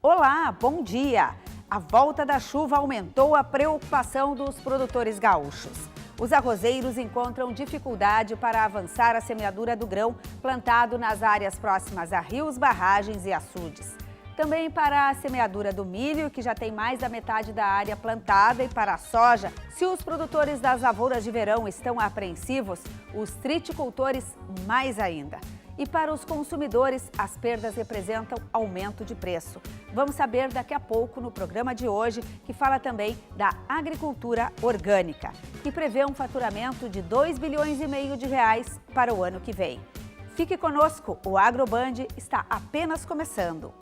Olá, bom dia! A volta da chuva aumentou a preocupação dos produtores gaúchos. Os arrozeiros encontram dificuldade para avançar a semeadura do grão plantado nas áreas próximas a rios, barragens e açudes. Também para a semeadura do milho, que já tem mais da metade da área plantada, e para a soja, se os produtores das lavouras de verão estão apreensivos, os triticultores mais ainda. E para os consumidores, as perdas representam aumento de preço. Vamos saber daqui a pouco no programa de hoje, que fala também da agricultura orgânica, que prevê um faturamento de 2,5 bilhões de reais para o ano que vem. Fique conosco, o AgroBand está apenas começando.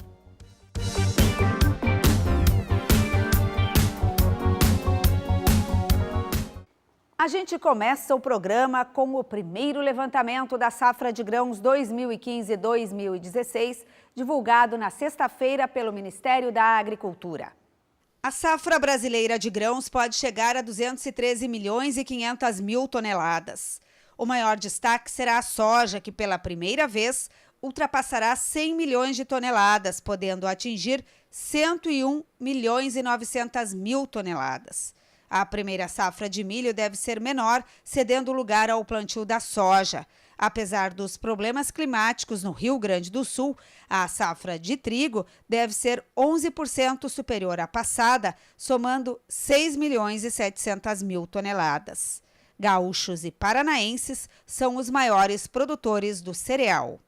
A gente começa o programa com o primeiro levantamento da safra de grãos 2015-2016, divulgado na sexta-feira pelo Ministério da Agricultura. A safra brasileira de grãos pode chegar a 213 milhões e 500 mil toneladas. O maior destaque será a soja, que pela primeira vez ultrapassará 100 milhões de toneladas, podendo atingir 101 milhões e 900 mil toneladas. A primeira safra de milho deve ser menor, cedendo lugar ao plantio da soja. Apesar dos problemas climáticos no Rio Grande do Sul, a safra de trigo deve ser 11% superior à passada, somando 6 milhões e 700 mil toneladas. Gaúchos e paranaenses são os maiores produtores do cereal.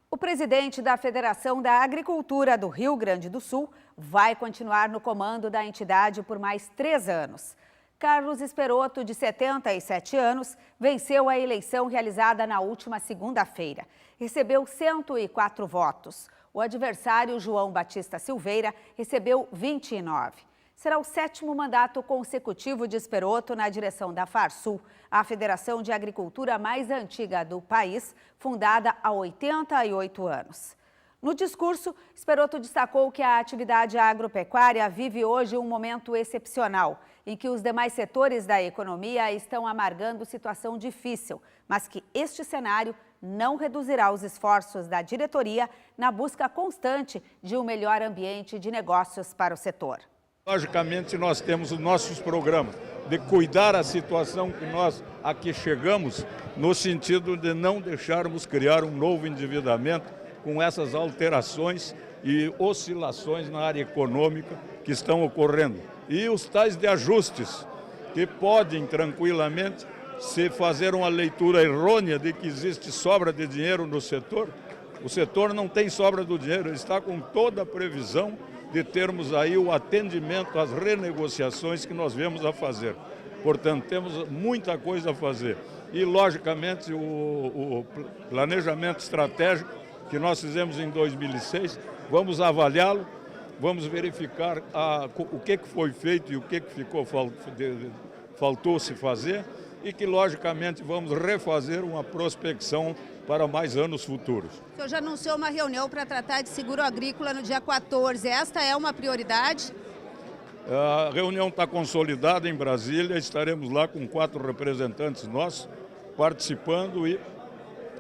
O presidente da Federação da Agricultura do Rio Grande do Sul vai continuar no comando da entidade por mais 3 anos. Carlos Esperoto, de 77 anos, venceu a eleição realizada na última segunda-feira. Recebeu 104 votos. O adversário, João Batista Silveira, recebeu 29. Será o 7º mandato consecutivo de Esperoto na direção da Farsul, a federação de agricultura mais antiga do país, fundada há 88 anos. No discurso, Esperoto destacou que a atividade agropecuária vive hoje um momento excepcional, em que os demais setores da economia estão amargando situação difícil, mas que este cenário não reduzirá os esforços da diretoria na busca constante de um melhor ambiente de negócios para o setor. Logicamente, nós temos os nossos programas de cuidar a situação que nós aqui chegamos, no sentido de não deixarmos criar um novo endividamento com essas alterações e oscilações na área econômica que estão ocorrendo. E os tais de ajustes, que podem tranquilamente se fazer uma leitura errônea de que existe sobra de dinheiro no setor. O setor não tem sobra do dinheiro, ele está com toda a previsão de termos aí o atendimento às renegociações que nós viemos a fazer. Portanto, temos muita coisa a fazer. E, logicamente, o planejamento estratégico que nós fizemos em 2006, vamos avaliá-lo, vamos verificar o que foi feito e o que faltou se fazer e que, logicamente, vamos refazer uma prospecção para mais anos futuros. O senhor já anunciou uma reunião para tratar de seguro agrícola no dia 14. Esta é uma prioridade? A reunião está consolidada em Brasília, estaremos lá com 4 representantes nossos participando e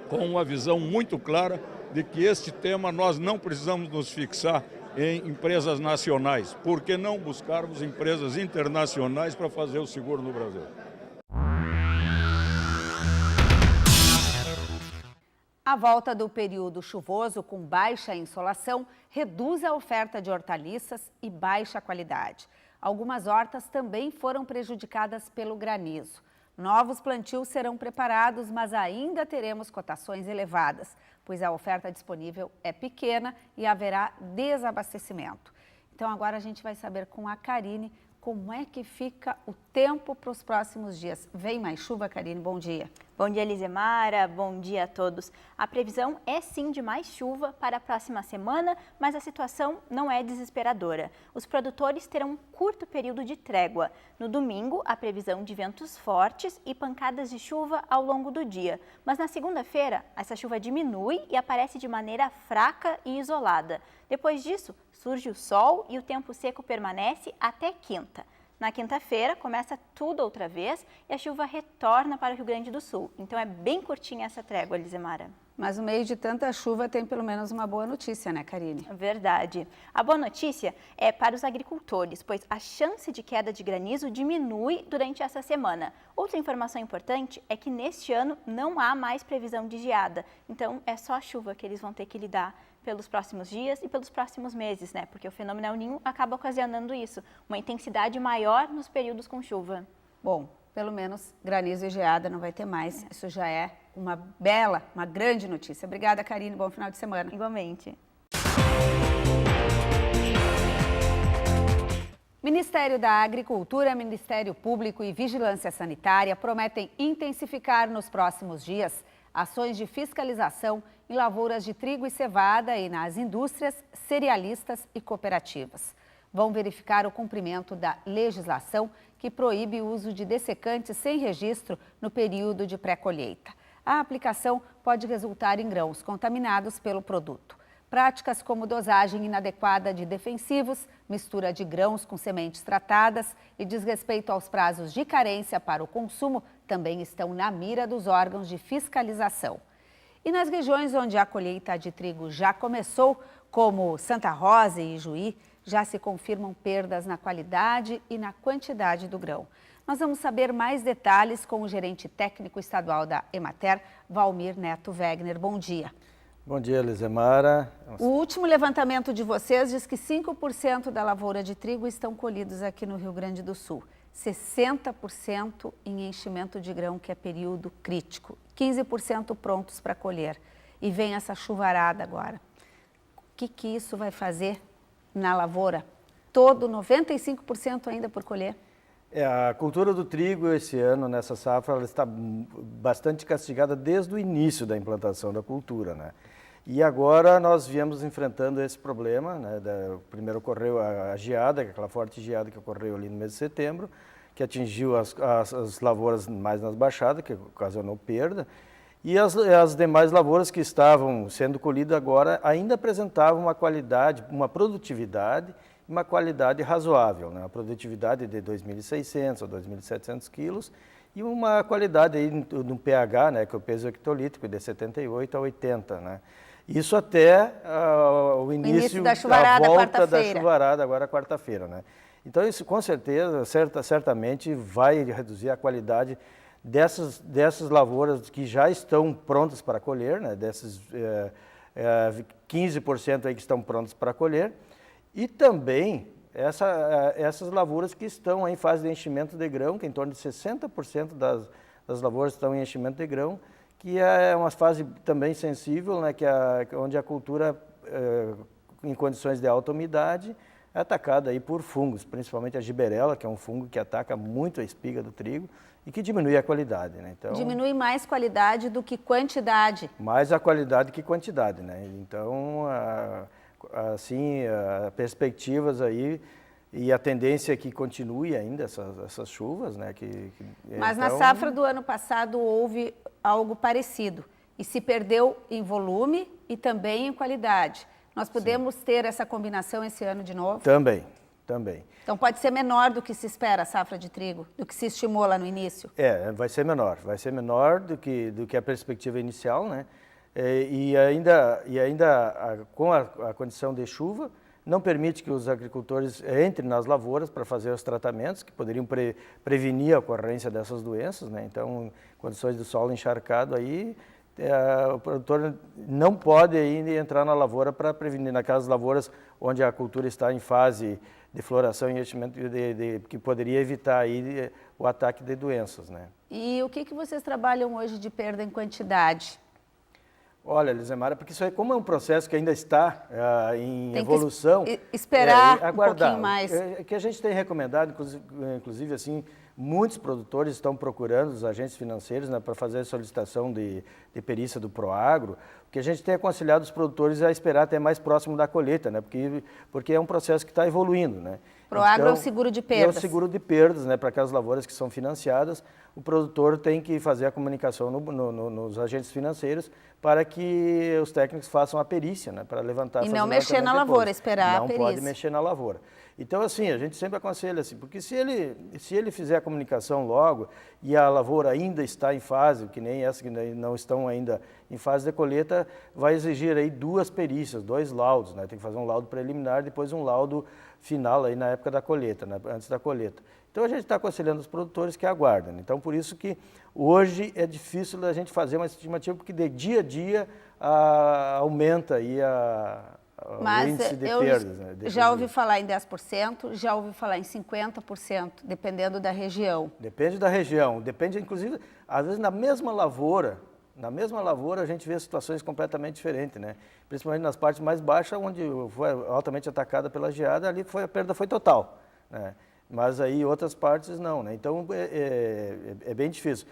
com uma visão muito clara de que este tema nós não precisamos nos fixar em empresas nacionais. Por que não buscarmos empresas internacionais para fazer o seguro no Brasil? A volta do período chuvoso com baixa insolação reduz a oferta de hortaliças e baixa qualidade. Algumas hortas também foram prejudicadas pelo granizo. Novos plantios serão preparados, mas ainda teremos cotações elevadas, pois a oferta disponível é pequena e haverá desabastecimento. Então agora a gente vai saber com a Karine como é que fica o tempo para os próximos dias. Vem mais chuva, Karine? Bom dia. Bom dia, Lisemara. Bom dia a todos. A previsão é sim de mais chuva para a próxima semana, mas a situação não é desesperadora. Os produtores terão um curto período de trégua. No domingo, a previsão de ventos fortes e pancadas de chuva ao longo do dia. Mas na segunda-feira, essa chuva diminui e aparece de maneira fraca e isolada. Depois disso, surge o sol e o tempo seco permanece até quinta. Na quinta-feira, começa tudo outra vez e a chuva retorna para o Rio Grande do Sul. Então, é bem curtinha essa trégua, Lisemara. Mas no meio de tanta chuva tem pelo menos uma boa notícia, né, Karine? Verdade. A boa notícia é para os agricultores, pois a chance de queda de granizo diminui durante essa semana. Outra informação importante é que neste ano não há mais previsão de geada, então é só a chuva que eles vão ter que lidar pelos próximos dias e pelos próximos meses, né? Porque o fenômeno El Niño acaba ocasionando isso, uma intensidade maior nos períodos com chuva. Bom, pelo menos granizo e geada não vai ter mais. Isso já é uma grande notícia. Obrigada, Karine. Bom final de semana. Igualmente. Ministério da Agricultura, Ministério Público e Vigilância Sanitária prometem intensificar nos próximos dias ações de fiscalização em lavouras de trigo e cevada e nas indústrias, cerealistas e cooperativas. Vão verificar o cumprimento da legislação que proíbe o uso de dessecantes sem registro no período de pré-colheita. A aplicação pode resultar em grãos contaminados pelo produto. Práticas como dosagem inadequada de defensivos, mistura de grãos com sementes tratadas e desrespeito aos prazos de carência para o consumo também estão na mira dos órgãos de fiscalização. E nas regiões onde a colheita de trigo já começou, como Santa Rosa e Ijuí, já se confirmam perdas na qualidade e na quantidade do grão. Nós vamos saber mais detalhes com o gerente técnico estadual da Emater, Valmir Neto Wegner. Bom dia. Bom dia, Lizemara. O último levantamento de vocês diz que 5% da lavoura de trigo estão colhidos aqui no Rio Grande do Sul. 60% em enchimento de grão, que é período crítico. 15% prontos para colher. E vem essa chuvarada agora. O que isso vai fazer na lavoura? Todo 95% ainda por colher? A cultura do trigo esse ano, nessa safra, ela está bastante castigada desde o início da implantação da cultura, né? E agora nós viemos enfrentando esse problema, né? Primeiro ocorreu a geada, aquela forte geada que ocorreu ali no mês de setembro, que atingiu as lavouras mais nas baixadas, que ocasionou perda. E as demais lavouras que estavam sendo colhidas agora ainda apresentavam uma qualidade, uma produtividade, uma qualidade razoável, né? Uma produtividade de 2.600 a 2.700 quilos e uma qualidade aí no pH, né, que é o peso hectolítrico, de 78 a 80, né? Isso até o início da chuvarada, a volta da quarta-feira. chuvarada, agora quarta-feira, né? Então isso com certeza, certamente vai reduzir a qualidade dessas lavouras que já estão prontas para colher, né? Desses 15% aí que estão prontas para colher. E também essas lavouras que estão em fase de enchimento de grão, que em torno de 60% das lavouras estão em enchimento de grão, que é uma fase também sensível, né, onde a cultura, em condições de alta umidade, é atacada aí por fungos, principalmente a giberela, que é um fungo que ataca muito a espiga do trigo e que diminui a qualidade, né? Então, diminui mais qualidade do que quantidade. Mais a qualidade que quantidade, né? Então, assim, perspectivas aí e a tendência é que continue ainda essas chuvas, né? Mas então, na safra do ano passado houve algo parecido e se perdeu em volume e também em qualidade. Nós podemos ter essa combinação esse ano de novo? Também. Então pode ser menor do que se espera a safra de trigo, do que se estimou lá no início? Vai ser menor do que a perspectiva inicial, né? E ainda com a condição de chuva, não permite que os agricultores entrem nas lavouras para fazer os tratamentos, que poderiam prevenir a ocorrência dessas doenças, né? Então, condições do solo encharcado aí, o produtor não pode ainda entrar na lavoura para prevenir, naquelas lavouras onde a cultura está em fase de floração e enchimento, que poderia evitar aí o ataque de doenças, né? E o que vocês trabalham hoje de perda em quantidade? Olha, Lizemara, porque isso aí, como é um processo que ainda está em tem evolução, que esperar aguardar. Um pouquinho mais. Que a gente tem recomendado, inclusive assim, muitos produtores estão procurando os agentes financeiros, né, para fazer a solicitação de perícia do Proagro, O que a gente tem aconselhado os produtores a esperar até mais próximo da colheita, né? Porque é um processo que está evoluindo, né? Proagro é o seguro de perdas. É o seguro de perdas, né? Para aquelas lavouras que são financiadas, o produtor tem que fazer a comunicação nos agentes financeiros para que os técnicos façam a perícia, né? Para levantar. E não mexer na lavoura, esperar a perícia. Não pode mexer na lavoura. Então, assim, a gente sempre aconselha assim, porque se ele fizer a comunicação logo e a lavoura ainda está em fase, que nem essa que não estão ainda em fase de colheita, vai exigir aí 2 perícias, 2 laudos, né? Tem que fazer um laudo preliminar, depois um laudo final aí na época da colheita, né? Antes da colheita. Então a gente está aconselhando os produtores que aguardem. Então por isso que hoje é difícil da gente fazer uma estimativa, porque de dia a dia aumenta aí o índice de perdas. Né? Já ouvi falar em 10%, já ouvi falar em 50%, dependendo da região. Depende da região, depende inclusive, às vezes na mesma lavoura a gente vê situações completamente diferentes, né? Principalmente nas partes mais baixas, onde foi altamente atacada pela geada, ali a perda foi total, né? Mas aí outras partes não, né? Então é bem difícil.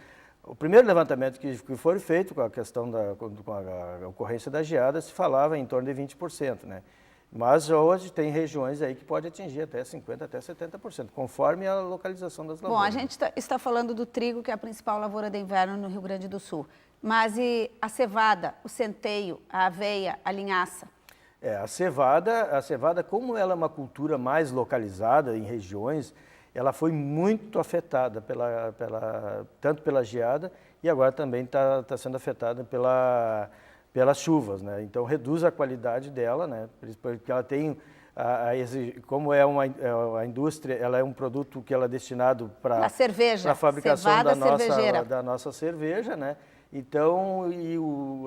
O primeiro levantamento que foi feito com a questão com a ocorrência da geada, se falava em torno de 20%, né? Mas hoje tem regiões aí que pode atingir até 50%, até 70%, conforme a localização das lavouras. Bom, a gente está falando do trigo, que é a principal lavoura de inverno no Rio Grande do Sul. Mas e a cevada, o centeio, a aveia, a linhaça? A cevada, como ela é uma cultura mais localizada em regiões, ela foi muito afetada tanto pela geada e agora também está sendo afetada pelas chuvas, né? Então reduz a qualidade dela, né? Porque ela tem como a indústria, ela é um produto que ela é destinado para a fabricação da nossa cerveja, né? Então,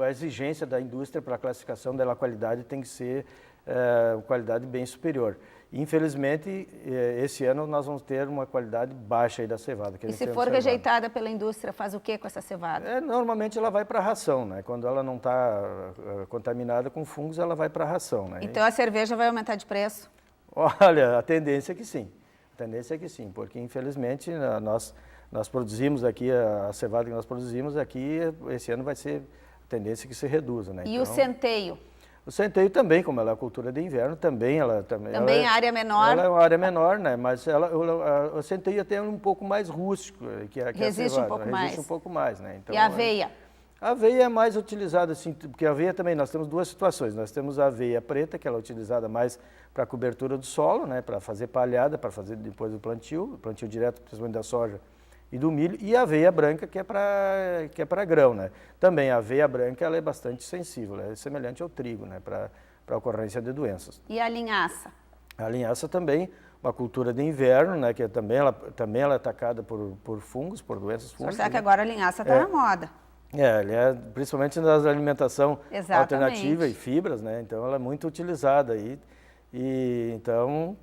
a exigência da indústria para a classificação dela, a qualidade tem que ser qualidade bem superior. Infelizmente, esse ano nós vamos ter uma qualidade baixa aí da cevada. E se for rejeitada pela indústria, faz o que com essa cevada? Normalmente ela vai para a ração, né? Quando ela não está contaminada com fungos, ela vai para a ração, né? Então a cerveja vai aumentar de preço? Olha, a tendência é que sim. A tendência é que sim, porque infelizmente nós produzimos aqui, a cevada que nós produzimos aqui, esse ano vai ser a tendência que se reduza, né? E então, o centeio? O centeio também, como ela é a cultura de inverno, também ela é área menor? Ela é uma área menor, né? Mas o centeio até é um pouco mais rústico que a cevada. Resiste um pouco mais. Resiste um pouco mais, né? Então, e a aveia? A aveia é mais utilizada, assim, porque a aveia também, nós temos 2 situações. Nós temos a aveia preta, que ela é utilizada mais para a cobertura do solo, né? Para fazer palhada, para fazer depois o plantio direto, principalmente da soja e do milho, e a aveia branca, que é para grão, né? Também a aveia branca, ela é bastante sensível, ela é semelhante ao trigo, né? Para a ocorrência de doenças. E a linhaça? A linhaça também, uma cultura de inverno, né? Que também ela é atacada por fungos, por doenças fúngicas. Só que agora a linhaça está na moda. Principalmente nas alimentação Exatamente. alternativa e fibras, né? Então ela é muito utilizada aí. E então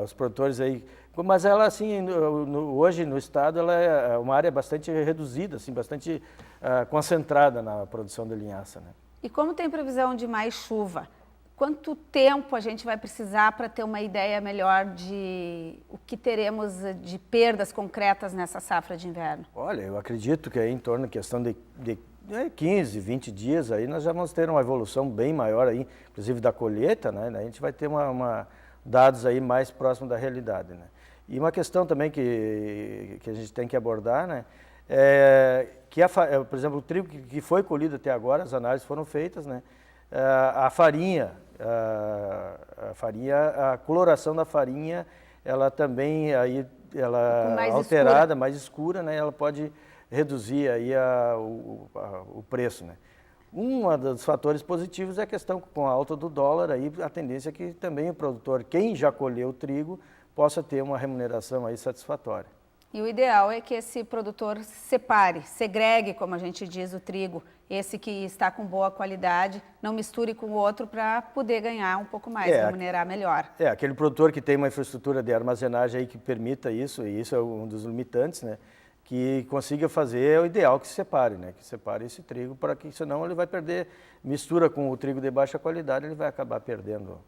os produtores aí, mas ela assim hoje no estado ela é uma área bastante reduzida, assim, bastante concentrada na produção de linhaça, né? E como tem previsão de mais chuva, quanto tempo a gente vai precisar para ter uma ideia melhor de o que teremos de perdas concretas nessa safra de inverno? Olha, eu acredito que aí em torno de questão de 15, 20 dias aí nós já vamos ter uma evolução bem maior aí, inclusive da colheita, né? A gente vai ter dados aí mais próximos da realidade, né? E uma questão também que a gente tem que abordar, né? Por exemplo, o trigo que foi colhido até agora, as análises foram feitas, né? A farinha, a coloração da farinha, ela também aí mais alterada, escura. mais escura, né? Ela pode reduzir aí o preço, né? Um dos fatores positivos é a questão com a alta do dólar, aí a tendência é que também o produtor, quem já colheu o trigo, possa ter uma remuneração aí satisfatória. E o ideal é que esse produtor segregue, como a gente diz, o trigo, esse que está com boa qualidade, não misture com o outro para poder ganhar um pouco mais, remunerar melhor. Aquele produtor que tem uma infraestrutura de armazenagem aí que permita isso, e isso é um dos limitantes, né? Que consiga fazer, é o ideal que se separe, né? Que separe esse trigo, para que senão ele vai perder, mistura com o trigo de baixa qualidade, ele vai acabar perdendo.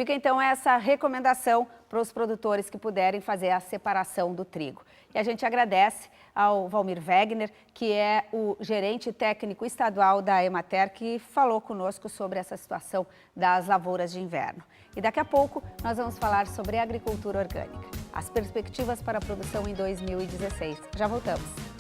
Fica então essa recomendação para os produtores que puderem fazer a separação do trigo. E a gente agradece ao Valmir Wegner, que é o gerente técnico estadual da Emater, que falou conosco sobre essa situação das lavouras de inverno. E daqui a pouco nós vamos falar sobre agricultura orgânica, as perspectivas para a produção em 2016. Já voltamos.